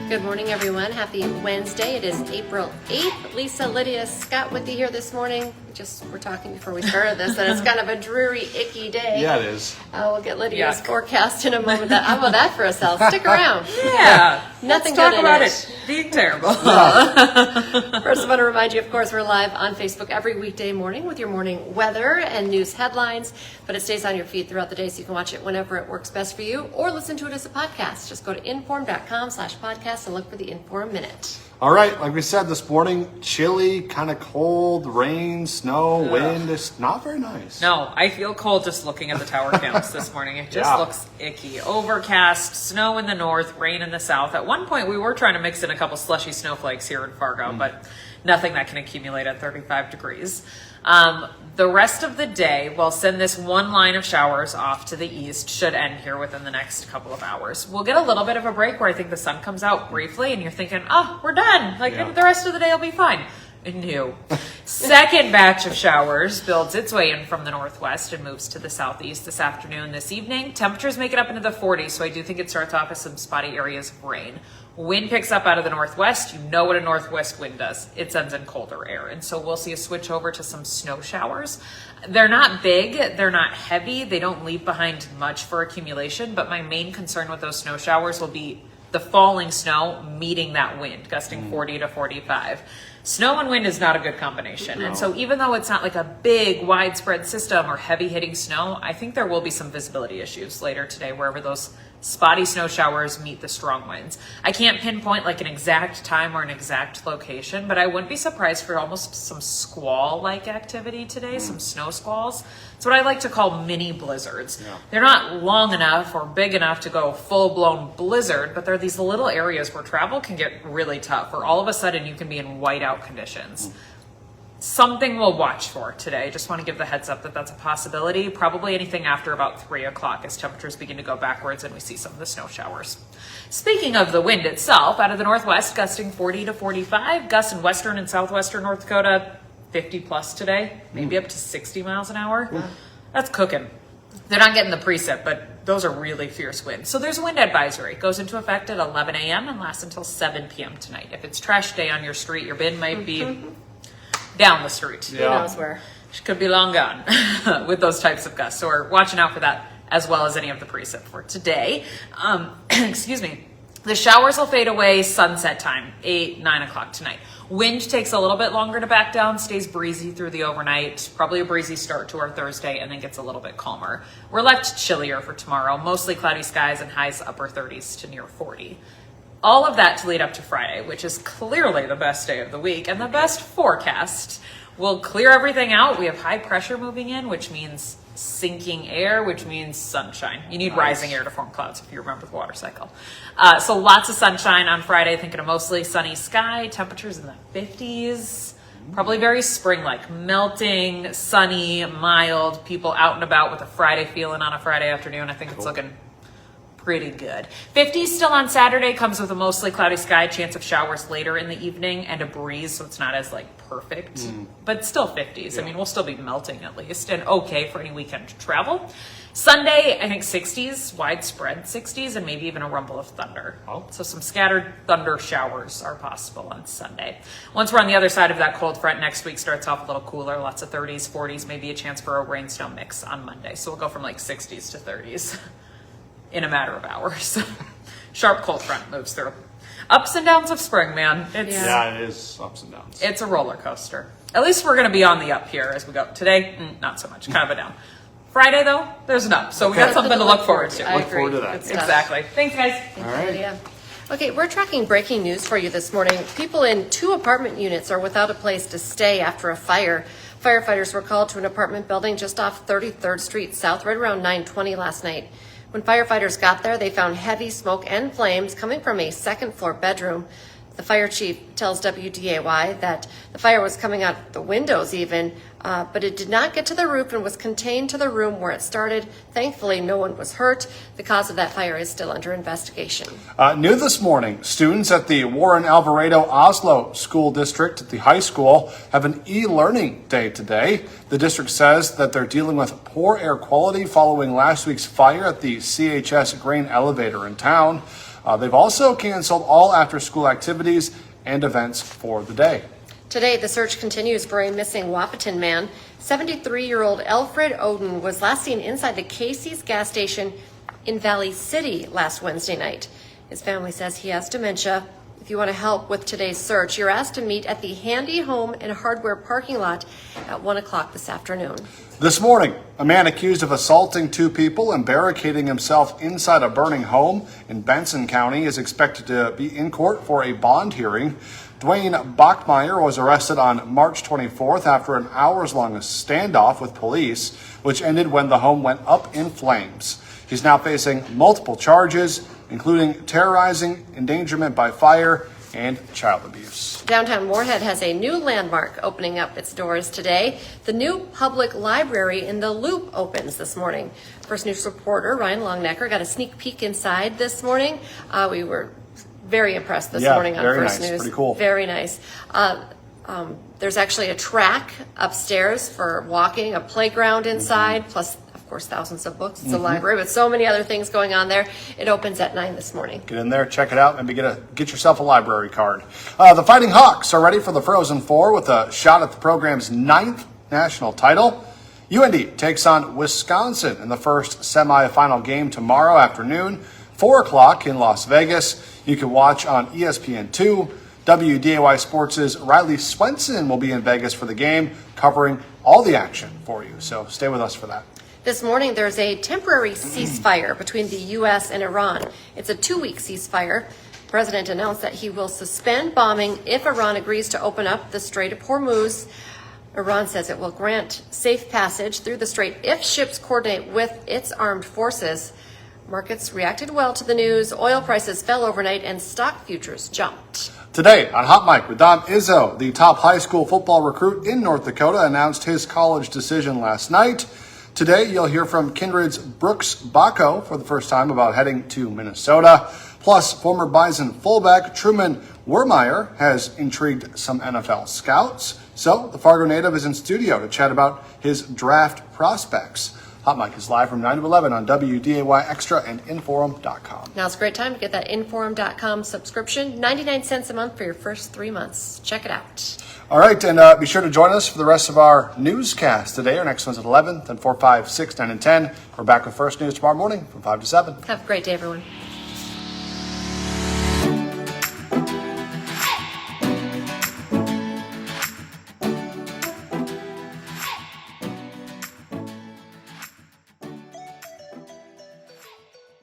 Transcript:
Good morning, everyone. Happy Wednesday. It is April 8th. Lisa, Lydia, Scott with you here this morning. We're talking before we started this, that it's kind of a dreary, icky day. Yeah, it is. We'll get Lydia's forecast in a moment. How about that for a sell? Stick around. Yeah. Nothing Let's talk good about in it being terrible. First, I want to remind you, of course, we're live on Facebook every weekday morning with your morning weather and news headlines, but it stays on your feed throughout the day, so you can watch it whenever it works best for you or listen to it as a podcast. Just go to inform.com/podcast and look for the Inform Minute. All right, like we said this morning, chilly, kind of cold, rain, snow, wind. It's not very nice. No, I feel cold just looking at the tower cams this morning. It just looks icky. Overcast, snow in the north, rain in the south. At one point, we were trying to mix in a couple slushy snowflakes here in Fargo, but nothing that can accumulate at 35 degrees. The rest of the day, we'll send this one line of showers off to the east, should end here within the next couple of hours. We'll get a little bit of a break where I think the sun comes out briefly and you're thinking, oh, we're done. The rest of the day will be fine. No. Second batch of showers builds its way in from the northwest and moves to the southeast this afternoon, this evening. Temperatures make it up into the 40s, so I do think it starts off as some spotty areas of rain. Wind picks up out of the northwest. You know what a northwest wind does. It sends in colder air. And so we'll see a switch over to some snow showers. They're not big. They're not heavy. They don't leave behind much for accumulation. But my main concern with those snow showers will be the falling snow meeting that wind, gusting 40 to 45. Snow and wind is not a good combination. And so even though it's not like a big widespread system or heavy hitting snow, I think there will be some visibility issues later today wherever those spotty snow showers meet the strong winds. I can't pinpoint like an exact time or an exact location, but I wouldn't be surprised for almost some squall-like activity today, some snow squalls. It's what I like to call mini blizzards. Yeah. They're not long enough or big enough to go full-blown blizzard, but they're these little areas where travel can get really tough, or all of a sudden you can be in whiteout conditions. Something we'll watch for today. Just want to give the heads up that that's a possibility. Probably anything after about 3 o'clock as temperatures begin to go backwards and we see some of the snow showers. Speaking of the wind itself, out of the northwest, gusting 40 to 45. Gusts in western and southwestern North Dakota, 50 plus today, maybe up to 60 miles an hour. That's cooking. They're not getting the precip, but those are really fierce winds. So there's a wind advisory. It goes into effect at 11 a.m. and lasts until 7 p.m. tonight. If it's trash day on your street, your bin might be down the street. Yeah. Who knows where? She could be long gone with those types of gusts. So we're watching out for that as well as any of the precip for today. Excuse me. The showers will fade away sunset time, 8, 9 o'clock tonight. Wind takes a little bit longer to back down, stays breezy through the overnight, probably a breezy start to our Thursday, and then gets a little bit calmer. We're left chillier for tomorrow, mostly cloudy skies and highs upper 30s to near 40. All of that to lead up to Friday, which is clearly the best day of the week and the best forecast. We'll clear everything out. We have high pressure moving in, which means sinking air, which means sunshine. You need rising air to form clouds if you remember the water cycle. So lots of sunshine on Friday, thinking of mostly sunny sky, temperatures in the 50s, probably very spring-like, melting, sunny, mild, people out and about with a Friday feeling on a Friday afternoon. I think it's looking pretty good. 50s still on Saturday, comes with a mostly cloudy sky, chance of showers later in the evening, and a breeze, so it's not as perfect, but still 50s. Yeah. I mean, we'll still be melting at least, and okay for any weekend travel. Sunday, I think 60s, widespread 60s, and maybe even a rumble of thunder. Oh. So some scattered thunder showers are possible on Sunday. Once we're on the other side of that cold front, next week starts off a little cooler, lots of 30s, 40s, maybe a chance for a rain-snow mix on Monday. So we'll go from 60s to 30s. In a matter of hours. Sharp cold front moves through. Ups and downs of spring, man. It is ups and downs. It's a roller coaster. At least we're going to be on the up here as we go. Today, not so much. Kind of a down. Friday, though, there's an up. So we got something to look forward to. Look forward to that. Exactly. Thanks, guys. All right. Okay, we're tracking breaking news for you this morning. People in 2 apartment units are without a place to stay after a fire. Firefighters were called to an apartment building just off 33rd Street South, right around 9:20 last night. When firefighters got there, they found heavy smoke and flames coming from a second-floor bedroom. The fire chief tells WDAY that the fire was coming out the windows even, but it did not get to the roof and was contained to the room where it started. Thankfully, no one was hurt. The cause of that fire is still under investigation. New this morning, students at the Warren Alvarado Oslo School District at the high school have an e-learning day today. The district says that they're dealing with poor air quality following last week's fire at the CHS grain elevator in town. They've also canceled all after-school activities and events for the day. Today, the search continues for a missing Wahpeton man. 73-year-old Alfred Oden was last seen inside the Casey's gas station in Valley City last Wednesday night. His family says he has dementia. If you want to help with today's search, you're asked to meet at the Handy Home and Hardware parking lot at 1 o'clock this afternoon. This morning, a man accused of assaulting 2 people and barricading himself inside a burning home in Benson County is expected to be in court for a bond hearing. Dwayne Bachmeyer was arrested on March 24th after an hours-long standoff with police, which ended when the home went up in flames. He's now facing multiple charges, including terrorizing, endangerment by fire, and child abuse. Downtown Moorhead has a new landmark opening up its doors today. The new public library in the Loop opens this morning. First News reporter Ryan Longnecker got a sneak peek inside this morning. We were very impressed this morning on First News. Pretty cool. Very nice. There's actually a track upstairs for walking, a playground inside, plus, of course, thousands of books. It's a library with so many other things going on there. It opens at 9 this morning. Get in there, check it out, and get yourself a library card. The Fighting Hawks are ready for the Frozen Four with a shot at the program's 9th national title. UND takes on Wisconsin in the first semifinal game tomorrow afternoon, 4 o'clock in Las Vegas. You can watch on ESPN2. WDAY Sports' Riley Swenson will be in Vegas for the game, covering all the action for you. So stay with us for that. This morning, there's a temporary ceasefire between the U.S. and Iran. It's a 2-week ceasefire. The president announced that he will suspend bombing if Iran agrees to open up the Strait of Hormuz. Iran says it will grant safe passage through the strait if ships coordinate with its armed forces. Markets reacted well to the news. Oil prices fell overnight and stock futures jumped. Today on Hot Mic with Dom Izzo, the top high school football recruit in North Dakota, announced his college decision last night. Today, you'll hear from Kindred's Brooks Bacco for the first time about heading to Minnesota. Plus, former Bison fullback Truman Wermeyer has intrigued some NFL scouts. So, the Fargo native is in studio to chat about his draft prospects. Hot Mic is live from 9 to 11 on WDAY Extra and Inforum.com. Now's a great time to get that Inforum.com subscription. 99 cents a month for your first 3 months. Check it out. All right, and be sure to join us for the rest of our newscast today. Our next one's at 11, then 4, 5, 6, 9, and 10. We're back with First News tomorrow morning from 5 to 7. Have a great day, everyone.